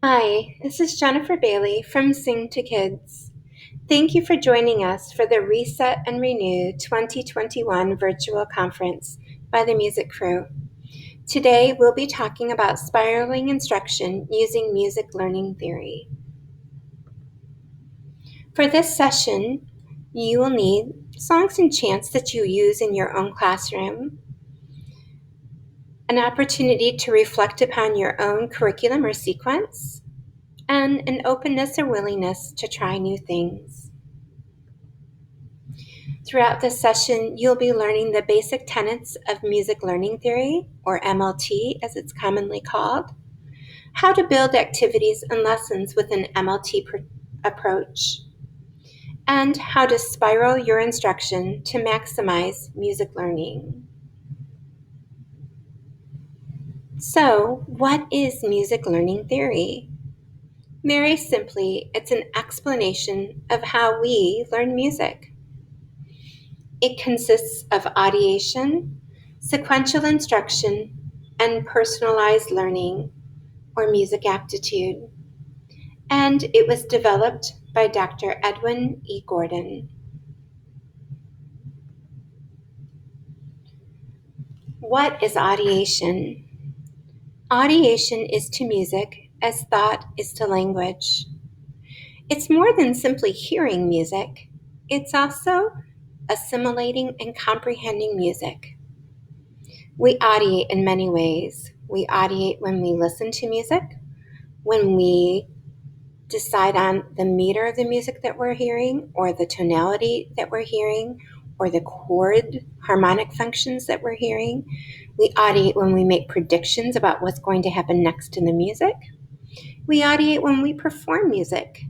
Hi, this is Jennifer Bailey from Sing to Kids. Thank you for joining us for the Reset and Renew 2021 virtual conference by the Music Crew. Today we'll be talking about spiraling instruction using music learning theory. For this session, you will need songs and chants that you use in your own classroom, an opportunity to reflect upon your own curriculum or sequence, and an openness or willingness to try new things. Throughout this session, you'll be learning the basic tenets of music learning theory, or MLT as it's commonly called, how to build activities and lessons with an MLT approach, and how to spiral your instruction to maximize music learning. So, what is music learning theory? Very simply, it's an explanation of how we learn music. It consists of audiation, sequential instruction, and personalized learning, or music aptitude. And it was developed by Dr. Edwin E. Gordon. What is audiation? Audiation is to music as thought is to language. It's more than simply hearing music. It's also assimilating and comprehending music. We audiate in many ways. We audiate when we listen to music, when we decide on the meter of the music that we're hearing, or the tonality that we're hearing, or the chord harmonic functions that we're hearing. We audiate when we make predictions about what's going to happen next in the music. We audiate when we perform music,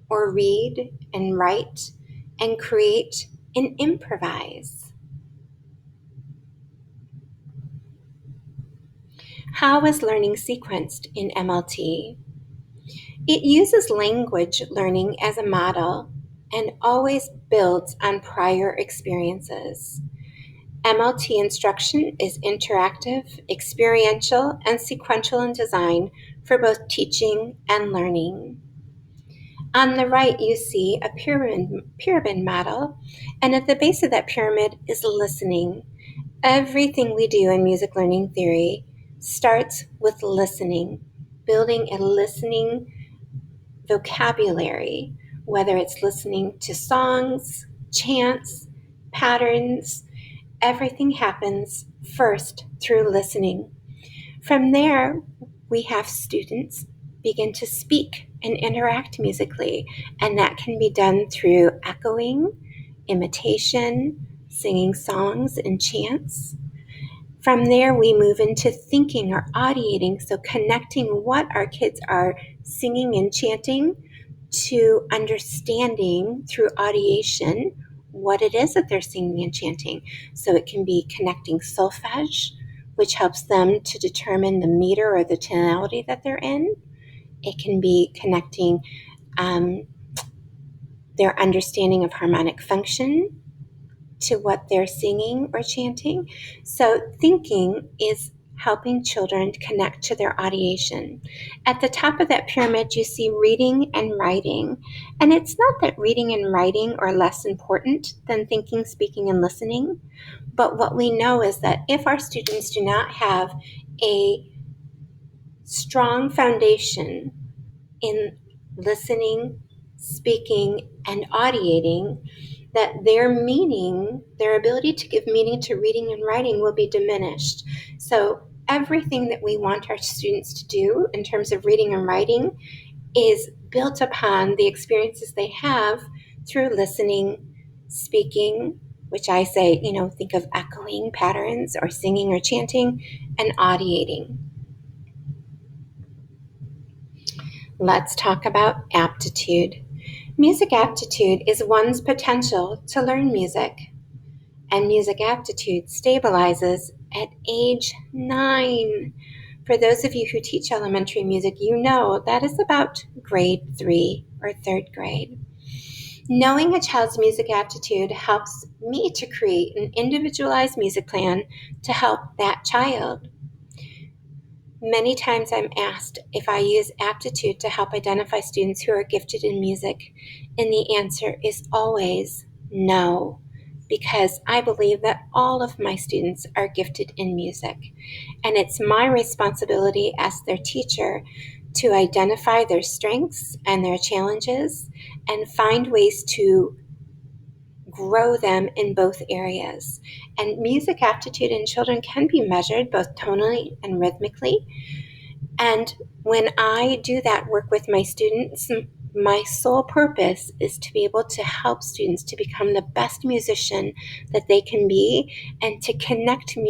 or read and write and create and improvise. How is learning sequenced in MLT? It uses language learning as a model and always builds on prior experiences. MLT instruction is interactive, experiential, and sequential in design for both teaching and learning. On the right, you see a pyramid model, and at the base of that pyramid is listening. Everything we do in music learning theory starts with listening, building a listening vocabulary, whether it's listening to songs, chants, patterns. Everything happens first through listening. From there, we have students begin to speak and interact musically, and that can be done through echoing, imitation, singing songs and chants. From there, we move into thinking or audiating, so connecting what our kids are singing and chanting to understanding through audiation what it is that they're singing and chanting. So it can be connecting solfege, which helps them to determine the meter or the tonality that they're in. It can be connecting their understanding of harmonic function to what they're singing or chanting. So thinking is helping children connect to their audiation. At the top of that pyramid, you see reading and writing. And it's not that reading and writing are less important than thinking, speaking, and listening. But what we know is that if our students do not have a strong foundation in listening, speaking, and audiating, that their meaning, their ability to give meaning to reading and writing will be diminished. So everything that we want our students to do in terms of reading and writing is built upon the experiences they have through listening, speaking, which I say, think of echoing patterns or singing or chanting, and audiating. Let's talk about aptitude. Music aptitude is one's potential to learn music, and music aptitude stabilizes at age 9. For those of you who teach elementary music, you know that is about grade 3 or 3rd grade. Knowing a child's music aptitude helps me to create an individualized music plan to help that child. Many times I'm asked if I use Aptitude to help identify students who are gifted in music, and the answer is always no, because I believe that all of my students are gifted in music, and it's my responsibility as their teacher to identify their strengths and their challenges and find ways to grow them in both areas. And music aptitude in children can be measured both tonally and rhythmically. And when I do that work with my students, my sole purpose is to be able to help students to become the best musician that they can be and to connect to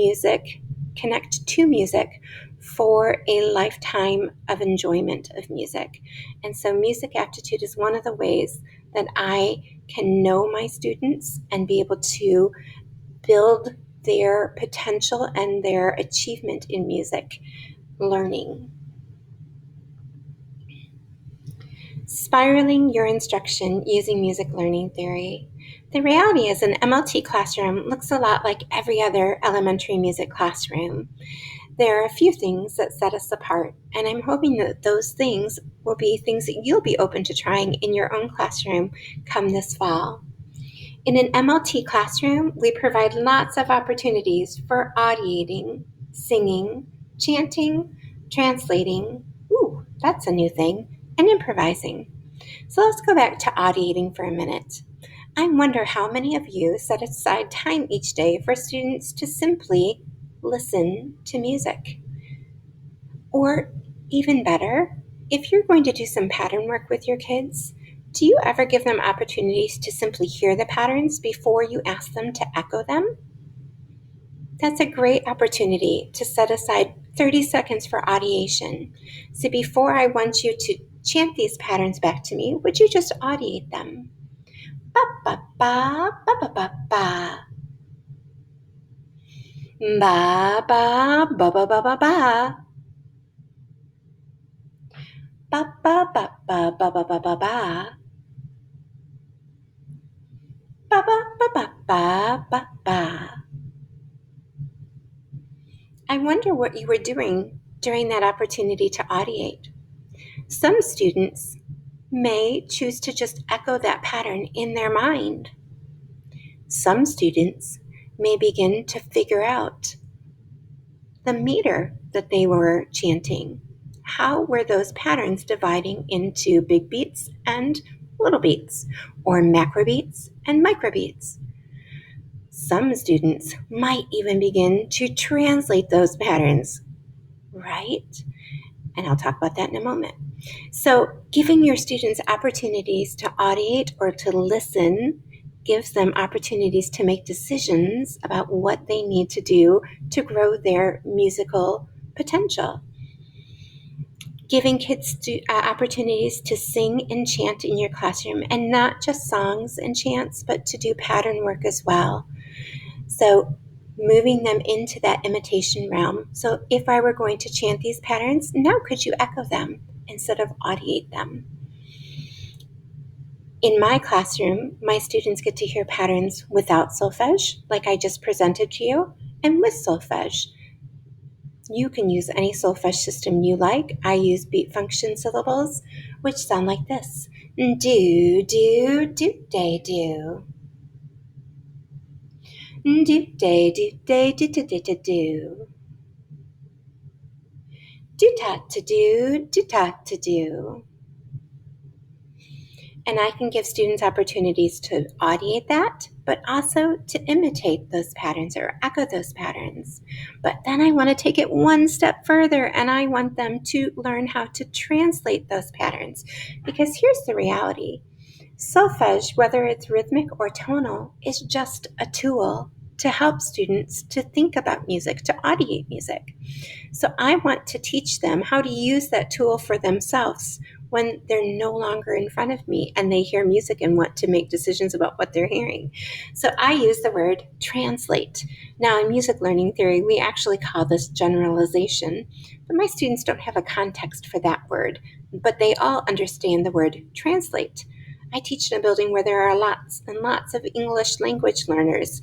music for a lifetime of enjoyment of music. And so music aptitude is one of the ways that I can know my students and be able to build their potential and their achievement in music learning. Spiraling your instruction using music learning theory. The reality is an MLT classroom looks a lot like every other elementary music classroom. There are a few things that set us apart, and I'm hoping that those things will be things that you'll be open to trying in your own classroom come this fall. In an MLT classroom, we provide lots of opportunities for audiating, singing, chanting, translating, ooh, that's a new thing, and improvising. So let's go back to audiating for a minute. I wonder how many of you set aside time each day for students to simply listen to music. Or even better, if you're going to do some pattern work with your kids, do you ever give them opportunities to simply hear the patterns before you ask them to echo them? That's a great opportunity to set aside 30 seconds for audiation. So before I want you to chant these patterns back to me, would you just audiate them? Ba ba ba ba ba ba ba. Ba ba ba ba ba ba ba. Ba ba ba ba ba ba ba ba ba. Ba ba ba ba ba ba ba. I wonder what you were doing during that opportunity to audiate. Some students may choose to just echo that pattern in their mind. Some students may begin to figure out the meter that they were chanting. How were those patterns dividing into big beats and little beats, or macro beats and micro beats? Some students might even begin to translate those patterns, right? And I'll talk about that in a moment. So, giving your students opportunities to audiate or to listen gives them opportunities to make decisions about what they need to do to grow their musical potential. Giving kids opportunities to sing and chant in your classroom, and not just songs and chants, but to do pattern work as well. So moving them into that imitation realm. So if I were going to chant these patterns, now could you echo them instead of audiate them? In my classroom, my students get to hear patterns without solfege, like I just presented to you, and with solfege. You can use any solfege system you like. I use beat function syllables, which sound like this. Do, do, do, day, do. Do, day, do, day, do, do, do, do, do. Do-ta-to-do. And I can give students opportunities to audiate that, but also to imitate those patterns or echo those patterns. But then I want to take it one step further, and I want them to learn how to translate those patterns. Because here's the reality. Solfege, whether it's rhythmic or tonal, is just a tool to help students to think about music, to audiate music. So I want to teach them how to use that tool for themselves when they're no longer in front of me and they hear music and want to make decisions about what they're hearing. So I use the word translate. Now, in music learning theory, we actually call this generalization, but my students don't have a context for that word, but they all understand the word translate. I teach in a building where there are lots and lots of English language learners,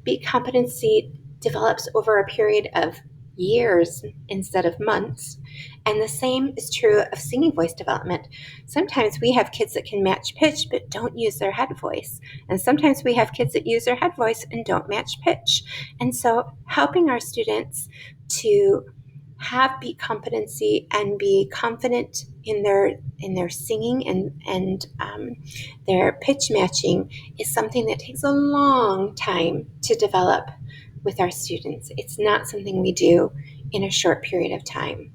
beat competency develops over a period of years instead of months. And the same is true of singing voice development. Sometimes we have kids that can match pitch but don't use their head voice. And sometimes we have kids that use their head voice and don't match pitch. And so helping our students to have beat competency and be confident in their singing and their pitch matching is something that takes a long time to develop with our students. It's not something we do in a short period of time.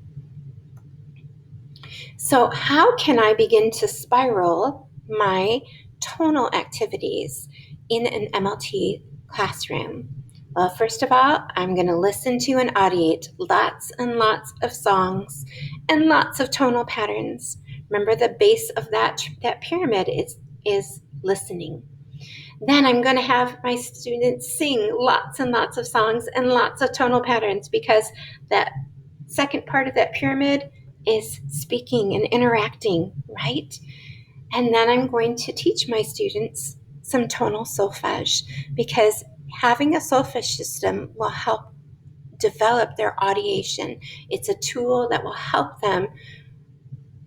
So how can I begin to spiral my tonal activities in an MLT classroom? Well, first of all, I'm going to listen to and audiate lots and lots of songs and lots of tonal patterns. Remember, the base of that pyramid is listening. Then I'm going to have my students sing lots and lots of songs and lots of tonal patterns, because that second part of that pyramid is speaking and interacting, right? And then I'm going to teach my students some tonal solfege, because having a solfege system will help develop their audiation. It's a tool that will help them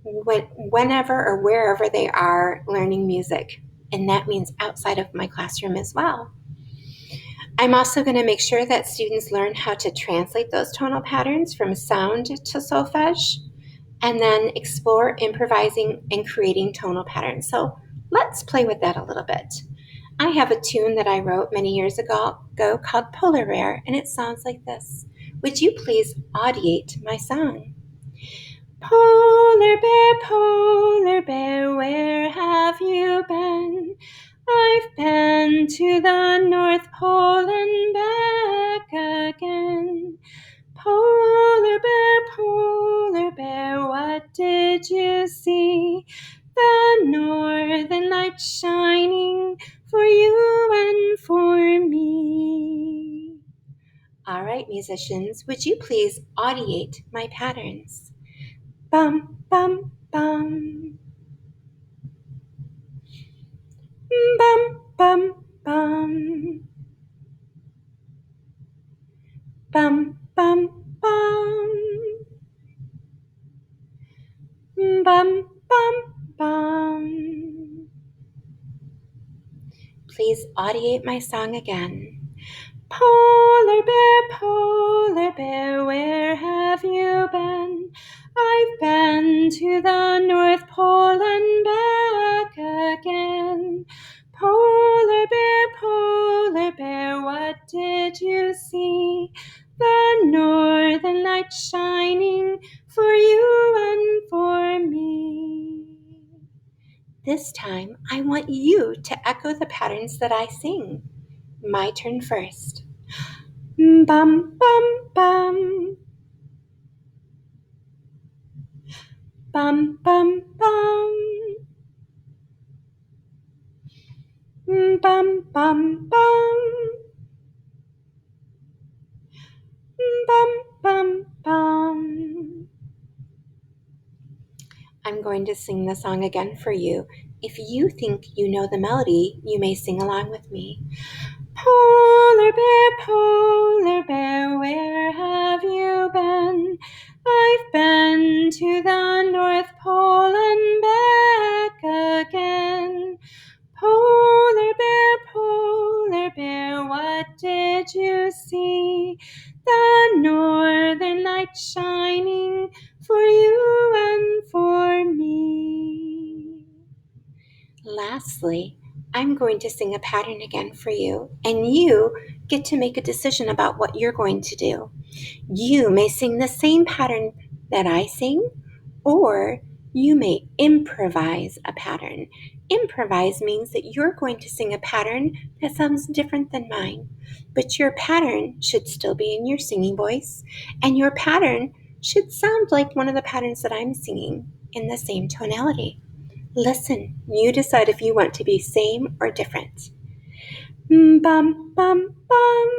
whenever or wherever they are learning music. And that means outside of my classroom as well. I'm also going to make sure that students learn how to translate those tonal patterns from sound to solfege, and then explore improvising and creating tonal patterns. So let's play with that a little bit. I have a tune that I wrote many years ago called Polar Bear, and it sounds like this. Would you please audiate my song? Polar bear, where have you been? I've been to the North Pole and back again. Polar bear, what did you see? The northern light shining for you and for me. All right, musicians, would you please audiate my patterns? Bum, bum, bum. Bum, bum, bum. Bum, bum, bum. Bum, bum, bum. Please audiate my song again. Polar bear, where have you been? I've been to the North Pole and back again. Polar bear, what did you see? The northern light shining for you and for me. This time, I want you to echo the patterns that I sing. My turn first. Bum, bum, bum. Bum, bum, bum. Bum, bum, bum. Bum, bum, bum. I'm going to sing the song again for you. If you think you know the melody, you may sing along with me. Polar bear, where have you been? I've been to the North Pole and back again. Polar bear, what did you see? The northern light shining for you and for me. Lastly, I'm going to sing a pattern again for you, and you get to make a decision about what you're going to do. You may sing the same pattern that I sing, or you may improvise a pattern. Improvise means that you're going to sing a pattern that sounds different than mine, but your pattern should still be in your singing voice, and your pattern should sound like one of the patterns that I'm singing in the same tonality. Listen, you decide if you want to be same or different. Bum, bum, bum.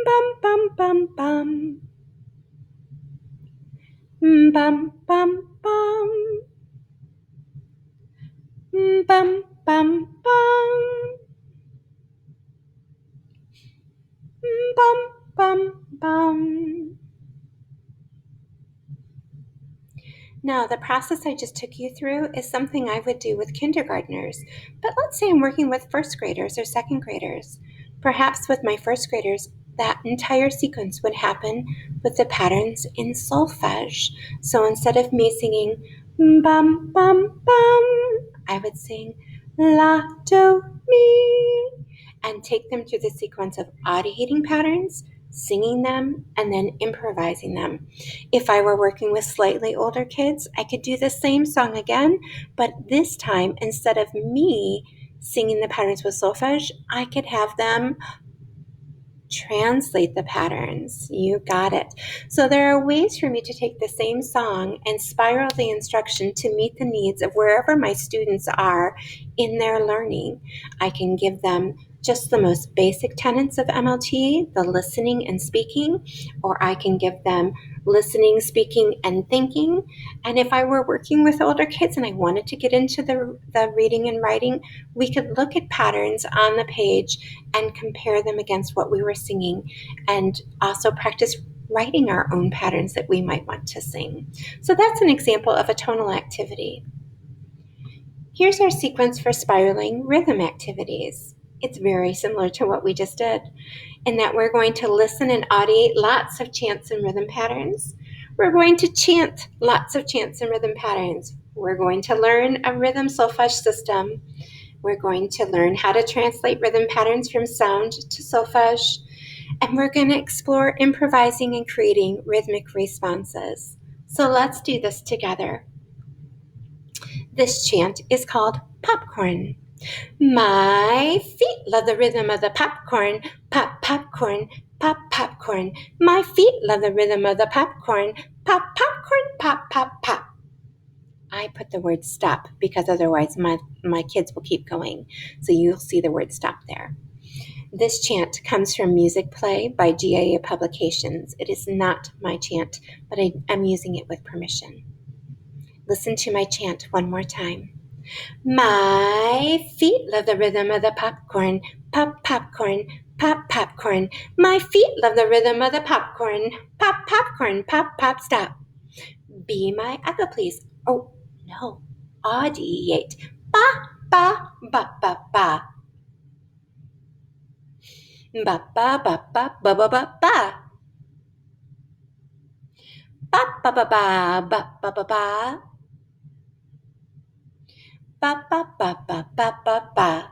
Bum, bum, bum, bum. Bum, bum, bum. Bum, bum, bum. bum, bum, bum. Now, the process I just took you through is something I would do with kindergartners, but let's say I'm working with first graders or second graders. Perhaps with my first graders, that entire sequence would happen with the patterns in solfege. So instead of me singing bum, bum, bum, I would sing la, do, mi, and take them through the sequence of audiating patterns, singing them, and then improvising them. If I were working with slightly older kids, I could do the same song again, but this time, instead of me singing the patterns with solfege, I could have them translate the patterns. You got it. So there are ways for me to take the same song and spiral the instruction to meet the needs of wherever my students are in their learning. I can give them just the most basic tenets of MLT, the listening and speaking, or I can give them listening, speaking, and thinking. And if I were working with older kids and I wanted to get into the reading and writing, we could look at patterns on the page and compare them against what we were singing, and also practice writing our own patterns that we might want to sing. So that's an example of a tonal activity. Here's our sequence for spiraling rhythm activities. It's very similar to what we just did, in that we're going to listen and audiate lots of chants and rhythm patterns. We're going to chant lots of chants and rhythm patterns. We're going to learn a rhythm solfege system. We're going to learn how to translate rhythm patterns from sound to solfege, and we're going to explore improvising and creating rhythmic responses. So let's do this together. This chant is called popcorn. My feet love the rhythm of the popcorn. Pop, popcorn, pop, popcorn. My feet love the rhythm of the popcorn. Pop, popcorn, pop, pop, pop. I put the word stop because otherwise my kids will keep going. So you'll see the word stop there. This chant comes from Music Play by GIA Publications. It is not my chant, but I'm using it with permission. Listen to my chant one more time. My feet love the rhythm of the popcorn. Pop, popcorn, pop, popcorn. My feet love the rhythm of the popcorn. Pop, popcorn, pop, pop, stop. Be my echo, please. Oh, no. Audiate. Ba, ba, ba, ba, ba. Ba, ba, ba, ba, ba, ba, ba, ba. Ba, ba, ba, ba, ba, ba, ba, ba. Ba, ba, ba, ba, ba, ba, ba.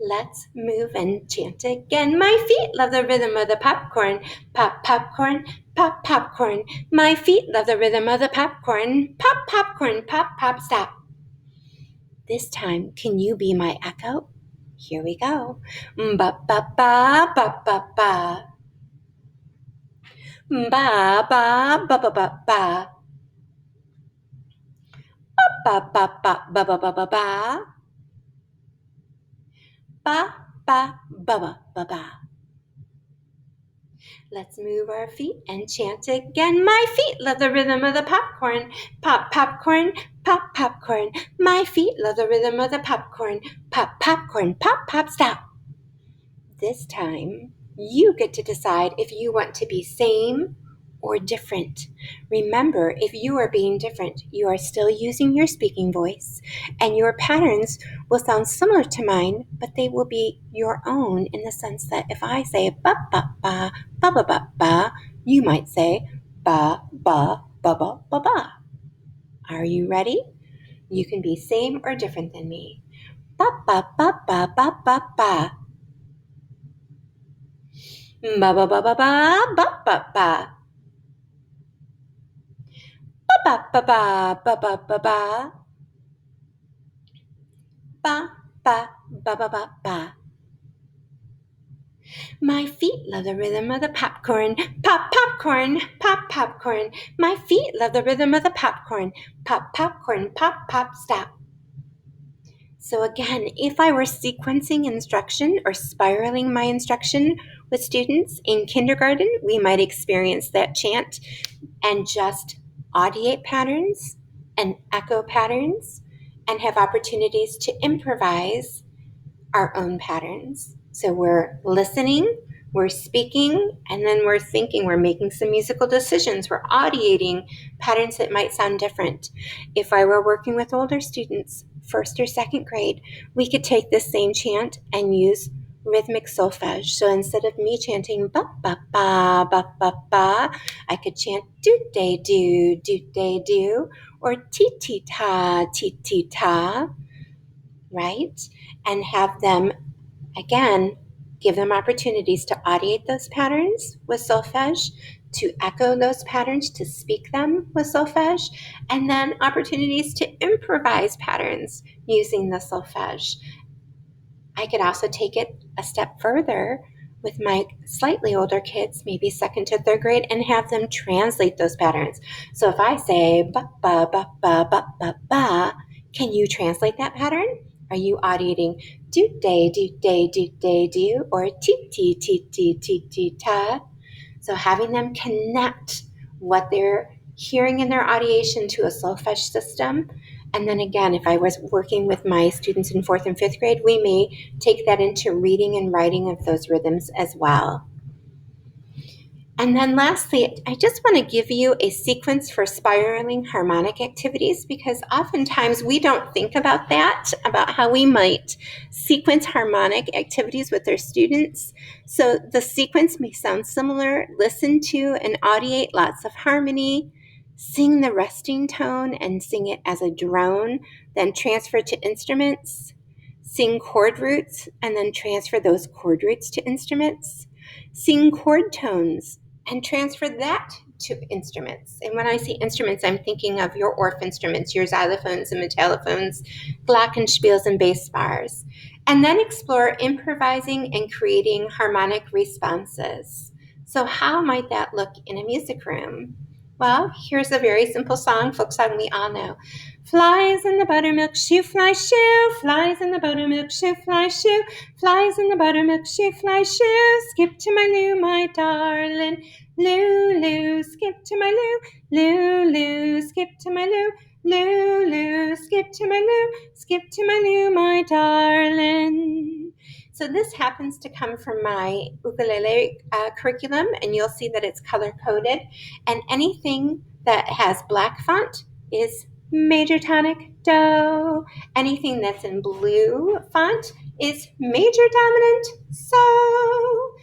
Let's move and chant again. My feet love the rhythm of the popcorn. Pop, popcorn, pop, popcorn. My feet love the rhythm of the popcorn. Pop, popcorn, pop, pop, stop. This time, can you be my echo? Here we go. Ba, ba, ba, ba, ba, ba. Ba, ba, ba, ba, ba, ba. Ba, ba, ba, ba, ba, ba, ba, ba. Ba, ba, ba, ba, ba, ba. Let's move our feet and chant again. My feet love the rhythm of the popcorn. Pop, popcorn, pop, popcorn. My feet love the rhythm of the popcorn. Pop, popcorn, pop, pop, stop. This time, you get to decide if you want to be same or different. Remember, if you are being different, you are still using your speaking voice, and your patterns will sound similar to mine, but they will be your own in the sense that if I say ba ba ba ba ba ba ba, you might say ba ba ba ba ba ba. Are you ready? You can be same or different than me. Ba ba ba ba ba ba ba. Ba ba ba ba ba ba ba ba. Ba ba ba ba ba ba ba ba. Ba ba ba ba ba ba. My feet love the rhythm of the popcorn. Pop, popcorn, pop, popcorn. My feet love the rhythm of the popcorn. Pop, popcorn, pop, pop, stop. So again, if I were sequencing instruction or spiraling my instruction with students in kindergarten, we might experience that chant and just audiate patterns and echo patterns and have opportunities to improvise our own patterns. So we're listening, we're speaking, and then we're thinking, we're making some musical decisions, we're audiating patterns that might sound different. If I were working with older students, first or second grade, we could take this same chant and use rhythmic solfege. So instead of me chanting ba ba ba ba ba ba, I could chant do day do, or ti ta, right? And have them, again, give them opportunities to audiate those patterns with solfege, to echo those patterns, to speak them with solfege, and then opportunities to improvise patterns using the solfege. I could also take it a step further with my slightly older kids, maybe second to third grade, and have them translate those patterns. So if I say ba ba ba ba ba ba ba, can you translate that pattern? Are you audiating do do, or ti ta? So having them connect what they're hearing in their audiation to a solfege system. And then again, if I was working with my students in fourth and fifth grade, we may take that into reading and writing of those rhythms as well. And then lastly, I just want to give you a sequence for spiraling harmonic activities, because oftentimes we don't think about that, about how we might sequence harmonic activities with our students. So the sequence may sound similar. Listen to and audiate lots of harmony. Sing the resting tone and sing it as a drone, then transfer to instruments. Sing chord roots and then transfer those chord roots to instruments. Sing chord tones and transfer that to instruments. And when I say instruments, I'm thinking of your Orff instruments, your xylophones and metallophones, glockenspiels and bass bars. And then explore improvising and creating harmonic responses. So how might that look in a music room? Well, here's a very simple song, folk song we all know. Flies in the buttermilk shoe, fly shoe, flies in the buttermilk shoe, fly shoe, flies in the buttermilk shoe, fly shoe, skip to my loo, my darling, loo, loo, skip to my loo, loo, loo, skip to my loo, loo, loo, skip to my loo, skip to my loo, my darling. So this happens to come from my ukulele curriculum, and you'll see that it's color-coded, and anything that has black font is major tonic do. Anything that's in blue font is major dominant so.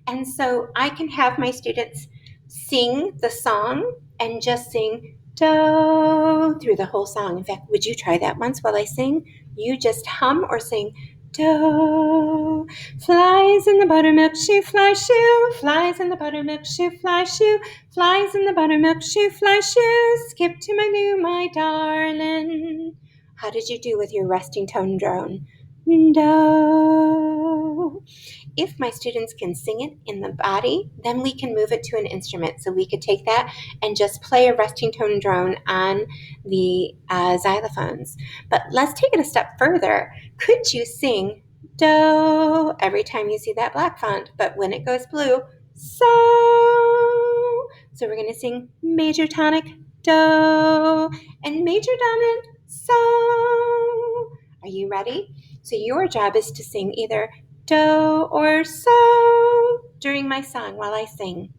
And so I can have my students sing the song and just sing do through the whole song. In fact, would you try that once while I sing? You just hum or sing do. Flies in the buttermilk shoe, fly shoe, flies in the buttermilk shoe, fly shoe, flies in the buttermilk shoe, fly shoe, skip to my loo, my darling. How did you do with your resting tone drone? Do. If my students can sing it in the body, then we can move it to an instrument. So we could take that and just play a resting tone drone on the xylophones. But let's take it a step further. Could you sing do every time you see that black font, but when it goes blue, so? So we're going to sing major tonic do and major dominant so. Are you ready? So your job is to sing either do or so during my song while I sing.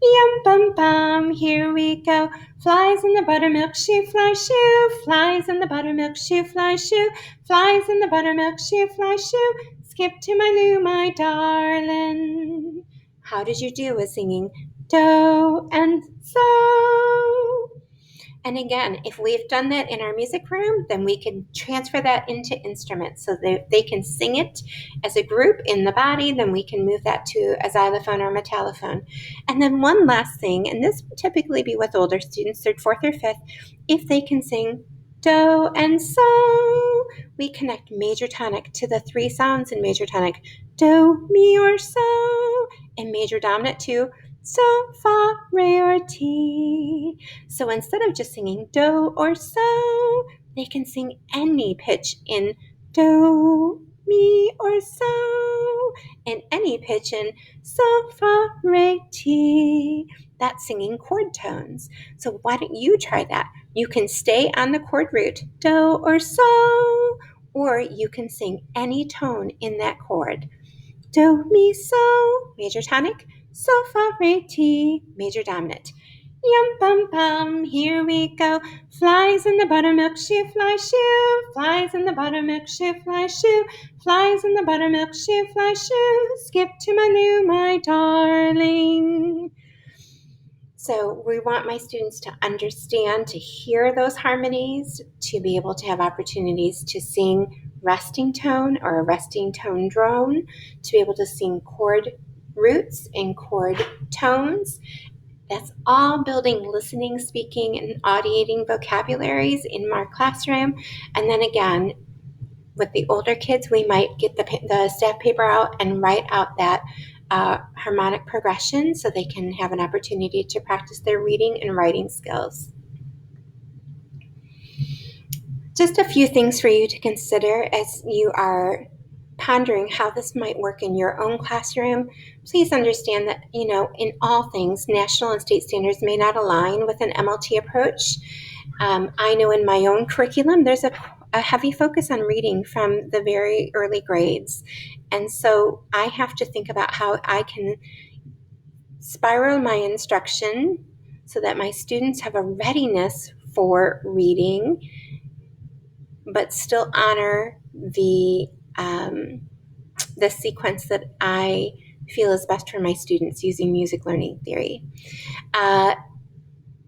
Yum bum bum, here we go. Flies in the buttermilk shoe, fly shoe, flies in the buttermilk shoe, fly shoe, flies in the buttermilk shoe, fly shoe, skip to my loo, my darling. How did you do with singing do and so? And again, if we've done that in our music room, then we can transfer that into instruments so that they can sing it as a group in the body. Then we can move that to a xylophone or metallophone. And then one last thing, and this would typically be with older students, third, fourth, or fifth, if they can sing do and so, we connect major tonic to the three sounds in major tonic, do, mi, or so, and major dominant to so, fa, re, or ti. So instead of just singing do or so, they can sing any pitch in do, mi, or so, and any pitch in so, fa, re, ti. That's singing chord tones. So why don't you try that? You can stay on the chord root, do or so, or you can sing any tone in that chord. Do, mi, so, major tonic, sol, fa, re, ti, major dominant. Yum, bum, bum, here we go. Flies in the buttermilk shoe, fly shoe. Flies in the buttermilk shoe, fly shoe. Flies in the buttermilk shoe, fly shoe. Skip to my loo, my darling. So we want my students to understand, to hear those harmonies, to be able to have opportunities to sing resting tone or a resting tone drone, to be able to sing chord roots and chord tones. That's all building listening, speaking, and audiating vocabularies in our classroom. And then again, with the older kids, we might get the staff paper out and write out that harmonic progression so they can have an opportunity to practice their reading and writing skills. Just a few things for you to consider as you are pondering how this might work in your own classroom. Please understand that, in all things, national and state standards may not align with an MLT approach. I know in my own curriculum, there's a heavy focus on reading from the very early grades. And so I have to think about how I can spiral my instruction so that my students have a readiness for reading, but still honor the sequence that I feel is best for my students using music learning theory.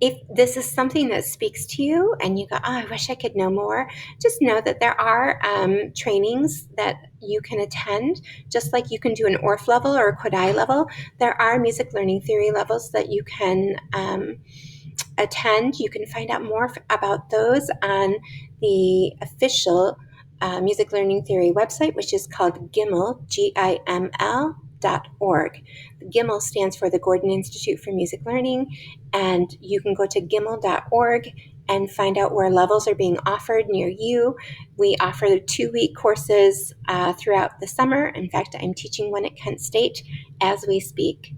If this is something that speaks to you and you go, oh, I wish I could know more, just know that there are trainings that you can attend, just like you can do an ORF level or a Kodai level. There are music learning theory levels that you can attend. You can find out more about those on the official music learning theory website, which is called GIML, GIML.org. GIML stands for the Gordon Institute for Music Learning, and you can go to giml.org and find out where levels are being offered near you. We offer 2-week courses throughout the summer. In fact, I'm teaching one at Kent State as we speak.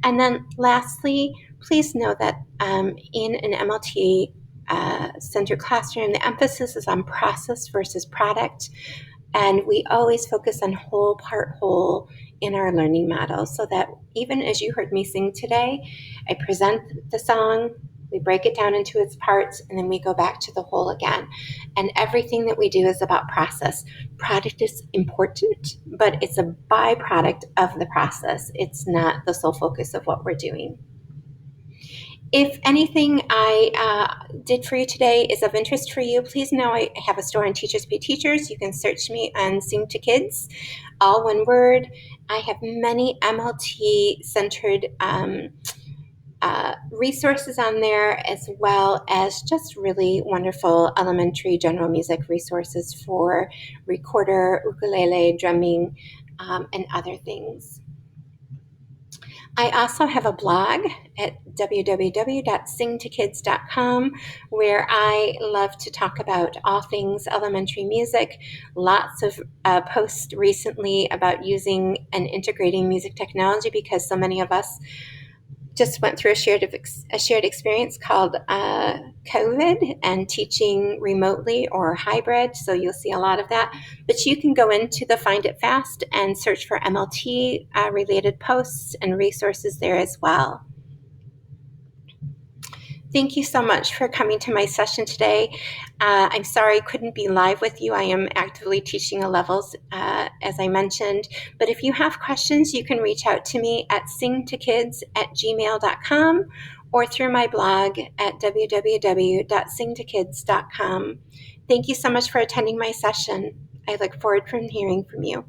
And then lastly, please know that in an MLT centered classroom, the emphasis is on process versus product. And we always focus on whole, part, whole in our learning model, so that even as you heard me sing today, I present the song, we break it down into its parts, and then we go back to the whole again. And everything that we do is about process. Product is important, but it's a byproduct of the process. It's not the sole focus of what we're doing. If anything I did for you today is of interest for you, please know I have a store on Teachers Pay Teachers. You can search me on Sing to Kids, all one word. I have many MLT-centered resources on there, as well as just really wonderful elementary general music resources for recorder, ukulele, drumming, and other things. I also have a blog at www.singtokids.com where I love to talk about all things elementary music. Lots of posts recently about using and integrating music technology, because so many of us just went through a shared experience called COVID and teaching remotely or hybrid. So you'll see a lot of that. But you can go into the Find It Fast and search for MLT related posts and resources there as well. Thank you so much for coming to my session today. I'm sorry I couldn't be live with you. I am actively teaching the levels, as I mentioned. But if you have questions, you can reach out to me at singtokids@gmail.com or through my blog at www.singtokids.com. Thank you so much for attending my session. I look forward to hearing from you.